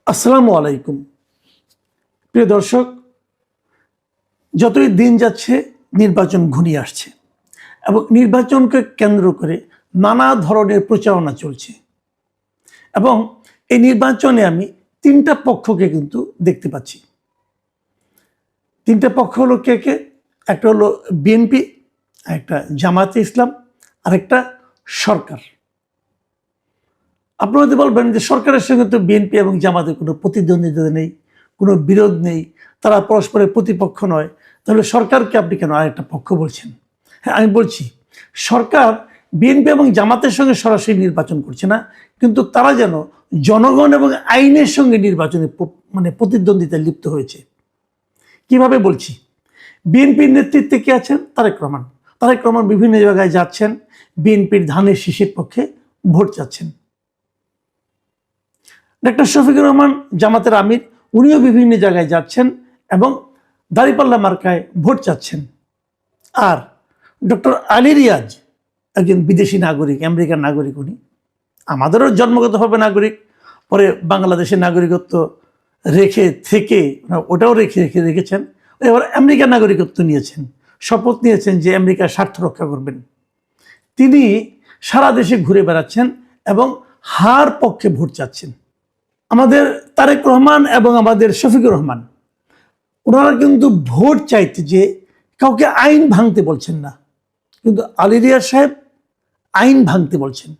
আসসালামু আলাইকুম প্রিয় দর্শক, যতই দিন যাচ্ছে নির্বাচন ঘনিয়ে আসছে এবং নির্বাচনকে কেন্দ্র করে নানা ধরনের প্রচারণা চলছে এবং এই নির্বাচনে আমি তিনটা পক্ষকে কিন্তু দেখতে পাচ্ছি। তিনটা পক্ষ হলো কে কে? একটা হলো বিএনপি, একটা জামায়াতে ইসলাম, আরেকটা সরকার। আপনারা যদি বলবেন যে সরকারের সঙ্গে তো বিএনপি এবং জামাতের কোনো প্রতিদ্বন্দ্বিতা নেই, কোনো বিরোধ নেই, তারা পরস্পরের প্রতিপক্ষ নয়, তাহলে সরকারকে আপনি কেন আরেকটা পক্ষ বলছেন? হ্যাঁ, আমি বলছি সরকার বিএনপি এবং জামাতের সঙ্গে সরাসরি নির্বাচন করছে না, কিন্তু তারা যেন জনগণ এবং আইনের সঙ্গে নির্বাচনে প্রতিদ্বন্দ্বিতায় লিপ্ত হয়েছে। কিভাবে বলছি? বিএনপির নেতৃত্বে কে আছেন? তারেক রহমান। তারেক রহমান বিভিন্ন জায়গায় যাচ্ছেন, বিএনপির ধানের শীষের পক্ষে ভোট চাচ্ছেন। ডক্টর শফিকুর রহমান জামাতের আমির, উনিও বিভিন্ন জায়গায় যাচ্ছেন এবং দাঁড়িপাল্লা মার্কায় ভোট চাচ্ছেন। আর ডক্টর আলী রিয়াজ একজন বিদেশি নাগরিক, আমেরিকার নাগরিক। উনি আমাদেরও জন্মগতভাবে নাগরিক, পরে বাংলাদেশের নাগরিকত্ব ওটাও রেখেছেন, এবার আমেরিকার নাগরিকত্ব নিয়েছেন, শপথ নিয়েছেন যে আমেরিকার স্বার্থ রক্ষা করবেন। তিনি সারা দেশে ঘুরে বেড়াচ্ছেন এবং হার পক্ষে ভোট চাচ্ছেন। আমাদের তারেক রহমান এবং আমাদের শফিকুর রহমান, ওনারা কিন্তু ভোট চাইতে যে কাউকে আইন ভাঙতে বলছেন না, কিন্তু আলী রিয়াজ সাহেব আইন ভাঙতে বলছেন।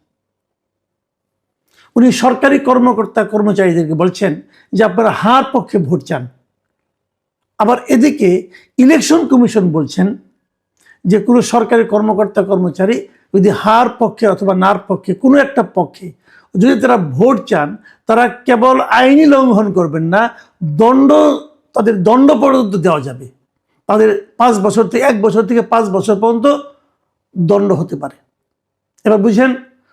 উনি সরকারি কর্মকর্তা কর্মচারীদেরকে বলছেন যে আপনারা হার পক্ষে ভোট চান। আবার এদিকে ইলেকশন কমিশন বলছেন যে কোনো সরকারি কর্মকর্তা কর্মচারী যদি হার পক্ষে অথবা নার পক্ষে কোনো একটা পক্ষে যদি তারা ভোট চান, তারা কেবল আইনি লঙ্ঘন করবেন না, তাদের দণ্ড পর্যন্ত দেওয়া যাবে। তাদের 5 বছর থেকে 1 বছর থেকে 5 বছর পর্যন্ত দণ্ড হতে পারে। এবার বুঝেন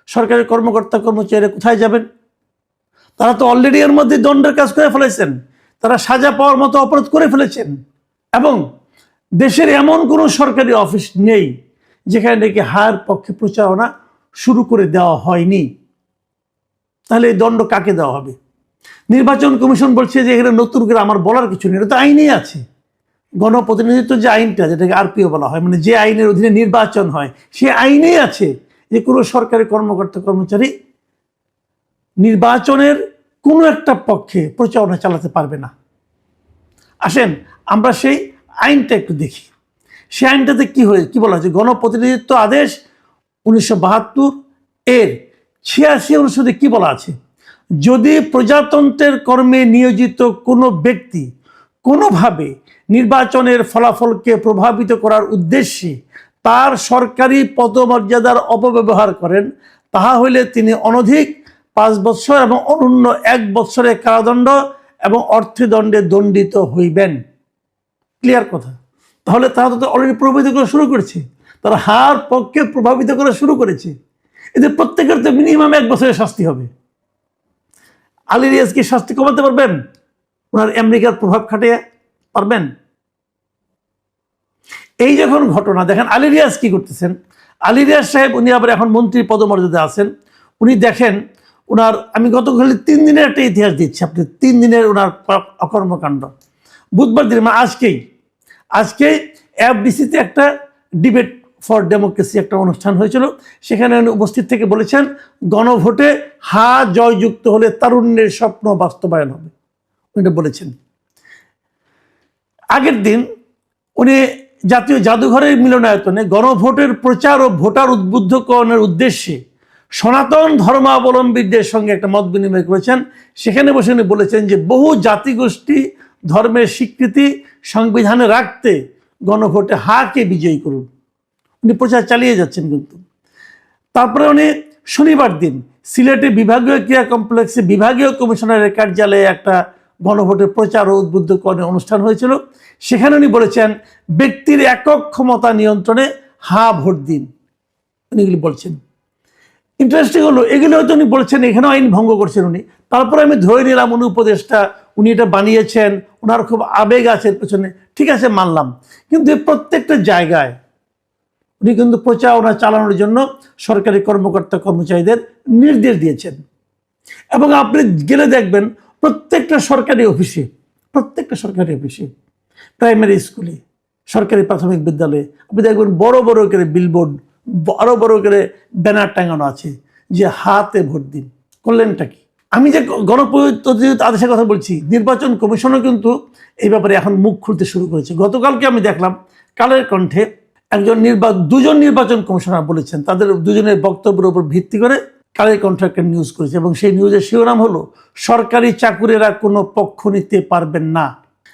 সরকারি কর্মকর্তা কর্মচারীরা কোথায় যাবেন? তারা তো অলরেডি এর মধ্যে দণ্ডের কাজ করে ফেলেছেন, তারা সাজা পাওয়ার মতো অপরাধ করে ফেলেছেন। এবং দেশের এমন কোনো সরকারি অফিস নেই যেখানে নাকি হার পক্ষে প্রচারণা শুরু করে দেওয়া হয়নি। তাহলে এই দণ্ড কাকে দেওয়া হবে? নির্বাচন কমিশন বলছে যে এখানে নতুন করে আমার বলার কিছু নেই, এটা তো আইনেই আছে। গণপ্রতিনিধিত্ব যে আইনটা, যেটাকে আরপিও বলা হয়, মানে যে আইনের অধীনে নির্বাচন হয়, সে আইনেই আছে যে কোনো সরকারি কর্মকর্তা কর্মচারী নির্বাচনের কোনো একটা পক্ষে প্রচারণা চালাতে পারবে না। আসেন আমরা সেই আইনটা একটু দেখি। সেই আইনটাতে কি বলা হয়েছে? গণপ্রতিনিধিত্ব আদেশ 1972 এর 86 অনুচ্ছেদে কি বলা আছে? যদি প্রজাতন্ত্রের কর্মে নিয়োজিত কোনো ব্যক্তি কোনোভাবে নির্বাচনের ফলাফলকে প্রভাবিত করার উদ্দেশ্যে তার সরকারি পদমর্যাদার অপব্যবহার করেন, তাহা হইলে তিনি অনধিক 5 বৎসর এবং অনূন্য 1 বৎসরের কারাদণ্ড এবং অর্থদণ্ডে দণ্ডিত হইবেন। ক্লিয়ার কথা? তাহলে তারা তো অলরেডি প্রভাবিত করা শুরু করেছে, তারা হার পক্ষে প্রভাবিত করা শুরু করেছে। এদের প্রত্যেকের তো মিনিমাম 1 বছরের শাস্তি হবে। আলী রিয়াজ কি শাস্তি কমাতে পারবেন? ওনার আমেরিকার প্রভাব খাটিয়ে পারবেন? এই যখন ঘটনা দেখেন, আলী রিয়াজ কি করতেছেন? আলী রিয়াজ সাহেব উনি আবার এখন মন্ত্রী পদমর্যাদা আছেন। উনি দেখেন আমি গতকাল 3 দিনের একটা ইতিহাস দিচ্ছি আপনি, 3 দিনের ওনার অকর্মকাণ্ড। বুধবার দিন আজকে এফডিসিতে একটা ডিবেট ফর ডেমোক্রেসি একটা অনুষ্ঠান হয়েছিল, সেখানে উনি উপস্থিত থেকে বলেছেন গণভোটে হা জয়যুক্ত হলে তারুণ্যের স্বপ্ন বাস্তবায়ন হবে। উনি বলেছেন। আগের দিন উনি জাতীয় জাদুঘরের মিলনায়তনে গণভোটের প্রচার ও ভোটার উদ্বুদ্ধকরণের উদ্দেশ্যে সনাতন ধর্মাবলম্বীদের সঙ্গে একটা মত বিনিময় করেছেন। সেখানে বসে উনি বলেছেন যে বহু জাতিগোষ্ঠী ধর্মের স্বীকৃতি সংবিধানে রাখতে গণভোটে হাকে বিজয়ী করুন। উনি প্রচার চালিয়ে যাচ্ছেন। কিন্তু তারপরে উনি শনিবার দিন সিলেটে বিভাগীয় ক্রীড়া কমপ্লেক্সে বিভাগীয় কমিশনারের কার্যালয়ে একটা গণভোটের প্রচার ও উদ্বুদ্ধকরণের অনুষ্ঠান হয়েছিল। সেখানে উনি বলেছেন ব্যক্তির একক ক্ষমতা নিয়ন্ত্রণে হা ভোট দিন। উনি এগুলি বলছেন। ইন্টারেস্টিং হলো এগুলো হয়তো উনি বলছেন, এখানেও আইন ভঙ্গ করছেন উনি। তারপরে আমি ধরে নিলাম উনি উপদেষ্টা, উনি এটা বানিয়েছেন, ওনার খুব আবেগ আছে পেছনে, ঠিক আছে মানলাম। কিন্তু প্রত্যেকটা জায়গায় উনি কিন্তু প্রচারণা চালানোর জন্য সরকারি কর্মকর্তা কর্মচারীদের নির্দেশ দিয়েছেন। এবং আপনি গেলে দেখবেন প্রত্যেকটা সরকারি অফিসে, প্রাইমারি স্কুলে, সরকারি প্রাথমিক বিদ্যালয়ে আপনি দেখবেন বড় বড় করে বিলবোর্ড, বড় বড় করে ব্যানার টাঙানো আছে যে হাতে ভোট দিন। করলেনটা কি? আমি যে গণপ্রতিনিধিত্ব আদেশের কথা বলছি, নির্বাচন কমিশনও কিন্তু এই ব্যাপারে এখন মুখ খুলতে শুরু করেছে। গতকালকে আমি দেখলাম কালের কণ্ঠে দুজন নির্বাচন কমিশনার বলেছেন, তাদের দুজনের বক্তব্যের উপর ভিত্তি করে কালের কণ্ঠ একটা নিউজ করেছে, এবং সেই নিউজের শিরোনাম হলো সরকারি চাকুরেরা কোনো পক্ষ নিতে পারবেন না।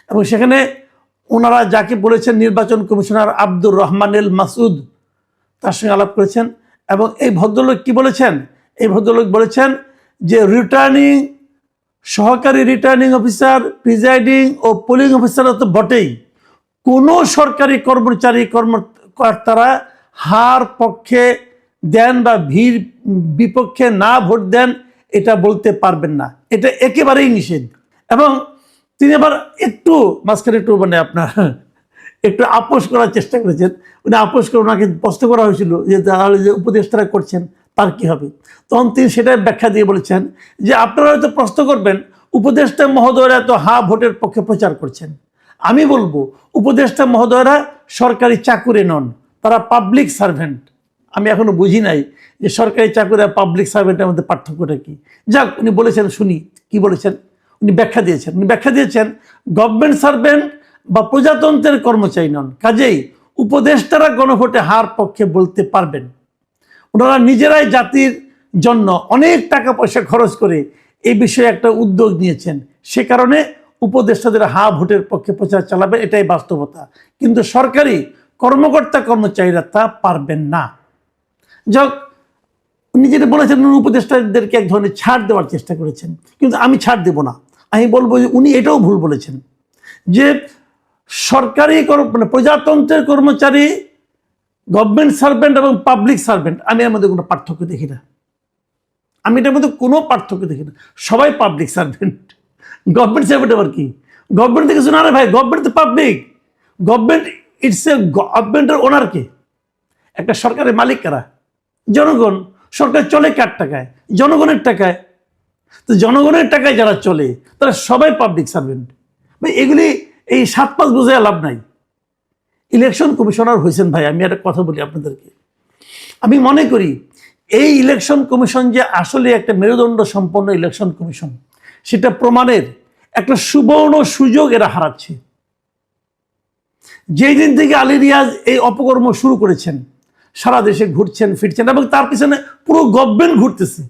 এবং সেখানে ওনারা যাকে বলেছেন নির্বাচন কমিশনার আব্দুর রহমান এল মাসুদ, তার সঙ্গে আলাপ করেছেন। এবং এই ভদ্রলোক কি বলেছেন? এই ভদ্রলোক বলেছেন যে সহকারী রিটার্নিং অফিসার, প্রিজাইডিং ও পোলিং অফিসাররা তো বটেই, কোনো সরকারি কর্মকর্তারা হার পক্ষে দেন বা ভিড় বিপক্ষে না ভোট দেন এটা বলতে পারবেন না, এটা একেবারেই নিষেধ। এবং তিনি আবার একটু মাঝখানে আপনার একটু আপোষ করার চেষ্টা করেছেন। উনি আপোষ করে ওনাকে প্রশ্ন করা হয়েছিল যে তাহলে যে উপদেষ্টারা করছেন তার কি হবে, তখন তিনি সেটাই ব্যাখ্যা দিয়ে বলেছেন যে আপনারা হয়তো প্রশ্ন করবেন উপদেষ্টা মহোদয়রা তো ভোটের পক্ষে প্রচার করছেন। আমি বলবো উপদেষ্টা মহোদয়রা সরকারি চাকুরে নন, তারা পাবলিক সার্ভেন্ট। আমি এখনো বুঝি নাই যে সরকারি চাকুরে আর পাবলিক সার্ভেন্টের মধ্যে পার্থক্যটা কি। যাক, উনি বলেছেন, শুনি কি বলেছেন। উনি ব্যাখ্যা দিয়েছেন গভর্নমেন্ট সার্ভেন্ট বা প্রজাতন্ত্রের কর্মচারী নন, কাজেই উপদেষ্টারা গণভোটে হার পক্ষে বলতে পারবেন। ওনারা নিজেরাই জাতির জন্য অনেক টাকা পয়সা খরচ করে এই বিষয়ে একটা উদ্যোগ নিয়েছেন, সে কারণে উপদেষ্টাদের ভোটের পক্ষে প্রচার চালাবে, এটাই বাস্তবতা। কিন্তু সরকারি কর্মচারীরা তা পারবেন না। যাক, উনি যেটা বলেছেন উপদেষ্টাদেরকে এক ধরনের ছাড় দেওয়ার চেষ্টা করেছেন, কিন্তু আমি ছাড় দেব না। আমি বলবো যে উনি এটাও ভুল বলেছেন যে সরকারি প্রজাতন্ত্রের কর্মচারী, গভর্নমেন্ট সার্ভেন্ট এবং পাবলিক সার্ভেন্ট, আমি এর মধ্যে কোনো পার্থক্য দেখি না। সবাই পাবলিক সার্ভেন্ট। গভর্নমেন্ট সার্ভেন্ট আবার কি? গভর্নমেন্ট থেকে কিছু না রে ভাই, গভর্নমেন্ট তো পাবলিক। গভর্নমেন্ট গভর্নমেন্টের ওনার কে? একটা সরকারের মালিক কারা? জনগণ। সরকার চলে কার টাকায়? জনগণের টাকায়। তো জনগণের টাকায় যারা চলে তারা সবাই পাবলিক সার্ভেন্ট। এগুলি এই 7-5 বোঝায় লাভ নাই। ইলেকশন কমিশনার হয়েছেন ভাই, আমি একটা কথা বলি আপনাদেরকে, আমি মনে করি এই ইলেকশন কমিশন যে আসলে একটা মেরুদণ্ড সম্পন্ন ইলেকশন কমিশন, সেটা প্রমাণের একটা সুবর্ণ সুযোগ এরা হারাচ্ছে। যেই দিন থেকে আলী রিয়াজ এই অপকর্ম শুরু করেছেন, সারা দেশে ঘুরছেন ফিরছেন, এবং তার পিছনে পুরো গভর্নমেন্ট ঘুরতেছে,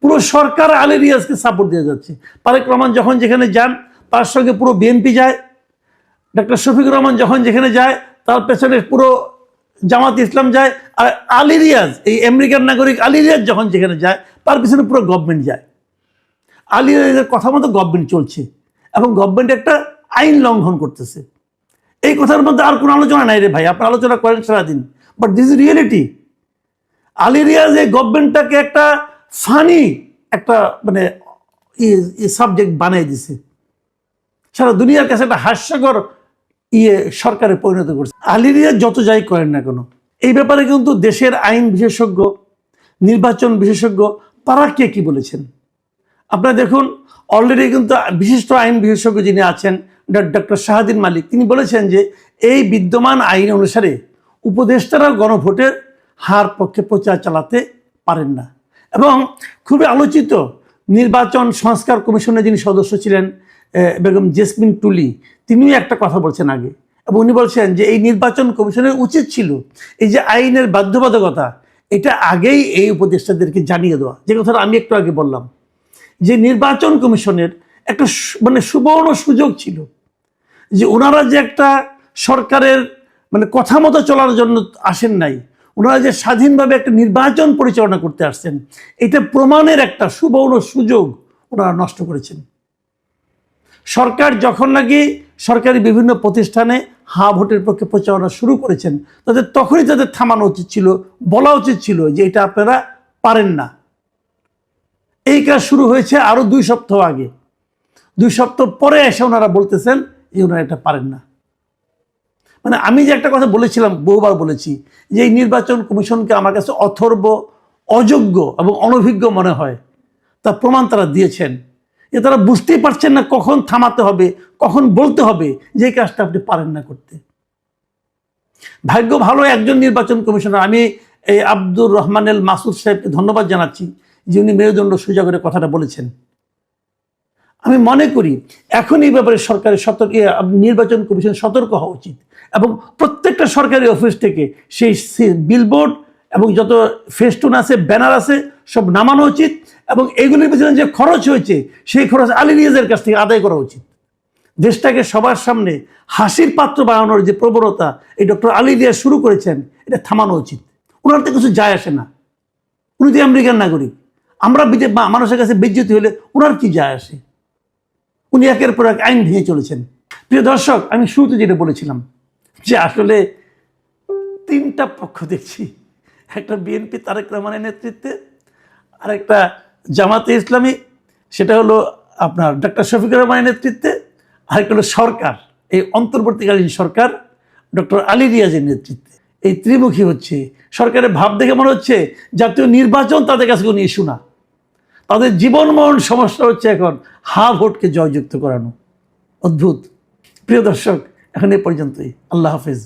পুরো সরকার আলী রিয়াজকে সাপোর্ট দিয়ে যাচ্ছে। তারেক রহমান যখন যেখানে যান তার সঙ্গে পুরো বিএনপি যায়, ডক্টর শফিকুর রহমান যখন যেখানে যায় তার পেছনে পুরো জামাত ইসলাম যায়, আর আলী রিয়াজ, এই আমেরিকান নাগরিক আলী রিয়াজ যখন যেখানে যায় তার পিছনে পুরো গভর্নমেন্ট যায়। আলী রিয়াজের কথা মতো গভর্নমেন্ট চলছে, এবং গভর্নমেন্ট একটা আইন লঙ্ঘন করতেছে। এই কথার মধ্যে আর কোনো আলোচনা নাই রে ভাই, আপনার আলোচনা করেন সারাদিন, but this is reality. Ali Riaz এই গভর্নমেন্টটাকে একটা ফানি একটা সাবজেক্ট বানিয়ে দিছে, সারা দুনিয়ার কাছে একটা হাস্যকর সরকারে পরিণত করছে। আলী রিয়াজ যত যাই করেন না কেন, এই ব্যাপারে কিন্তু দেশের আইন বিশেষজ্ঞ, নির্বাচন বিশেষজ্ঞ, তারা কে কি বলেছেন আপনারা দেখুন। অলরেডি কিন্তু বিশিষ্ট আইন বিশেষজ্ঞ যিনি আছেন ডক্টর শাহাদিন মালিক, তিনি বলেছেন যে এই বিদ্যমান আইন অনুসারে উপদেষ্টারা গণভোটের হার পক্ষে প্রচার চালাতে পারেন না। এবং খুবই আলোচিত নির্বাচন সংস্কার কমিশনের যিনি সদস্য ছিলেন বেগম জেসমিন টুলি, তিনিও একটা কথা বলছেন আগে, এবং উনি বলছেন যে এই নির্বাচন কমিশনের উচিত ছিল এই যে আইনের বাধ্যবাধকতা, এটা আগেই এই উপদেষ্টাদেরকে জানিয়ে দেওয়া। যে কথাটা আমি একটু আগে বললাম যে নির্বাচন কমিশনের একটা সুবর্ণ সুযোগ ছিল যে ওনারা যে একটা সরকারের কথা মতো চলার জন্য আসেন নাই, ওনারা যে স্বাধীনভাবে একটা নির্বাচন পরিচালনা করতে আসছেন, এটা প্রমাণের একটা সুবর্ণ সুযোগ ওনারা নষ্ট করেছেন। সরকার যখন নাকি সরকারি বিভিন্ন প্রতিষ্ঠানে ভোটের পক্ষে প্রচারণা শুরু করেছেন, তখনই তাদের থামানো উচিত ছিল, বলা উচিত ছিল যে এটা আপনারা পারেন না। এই কাজ শুরু হয়েছে আরো 2 সপ্তাহ আগে, 2 সপ্তাহ পরে এসে ওনারা বলতেছেন যে ওনারা এটা পারেন না। আমি যে একটা কথা বলেছিলাম, বহুবার বলেছি, যে এই নির্বাচন কমিশনকে আমার কাছে অথর্ব, অযোগ্য এবং অনভিজ্ঞ মনে হয়, তার প্রমাণ তারা দিয়েছেন। যে তারা বুঝতেই পারছেন না কখন থামাতে হবে, কখন বলতে হবে যে কাজটা আপনি পারেন না করতে। ভাগ্য ভালো একজন নির্বাচন কমিশনার, আমি এই আব্দুর রহমান এল মাসুদ সাহেবকে ধন্যবাদ জানাচ্ছি যে উনি মেরুদণ্ড সোজা করে কথাটা বলেছেন। আমি মনে করি এখন এই ব্যাপারে সরকারের নির্বাচন কমিশন সতর্ক হওয়া উচিত এবং প্রত্যেকটা সরকারি অফিস থেকে সেই বিলবোর্ড এবং যত ফেস্টুন আছে, ব্যানার আছে, সব নামানো উচিত এবং এগুলির পিছনে যে খরচ হয়েছে সেই খরচ আলী রিয়াজের কাছ থেকে আদায় করা উচিত। দেশটাকে সবার সামনে হাসির পাত্র বানানোর যে প্রবণতা এই ডক্টর আলী রিয়াজ শুরু করেছেন, এটা থামানো উচিত। ওনার তো কিছু যায় আসে না, উনি তো আমেরিকান নাগরিক। আমরা মানুষের কাছে বেজ্জতি হলে ওনার কি যায় আসে? উনি একের পর এক আইন ভেঙে চলেছেন। প্রিয় দর্শক, আমি শুরুতে যেটা বলেছিলাম যে আসলে তিনটা পক্ষ দেখছি, একটা বিএনপি তারেক রহমানের নেতৃত্বে, আরেকটা জামাতে ইসলামী সেটা হলো আপনার ডক্টর শফিকুর রহমানের নেতৃত্বে, আরেকটা হলো সরকার, এই অন্তর্বর্তীকালীন সরকার ডক্টর আলী রিয়াজের নেতৃত্বে। এই ত্রিমুখী হচ্ছে সরকারের ভাব দেখে মনে হচ্ছে জাতীয় নির্বাচন তাদের কাছে কোনো ইস্যু না। তাদের জীবনমরণ সমস্যা হচ্ছে এখন হা ভোটকে জয়যুক্ত করানো। অদ্ভুত। প্রিয় দর্শক, এখন এই পর্যন্তই। আল্লাহ হাফেজ।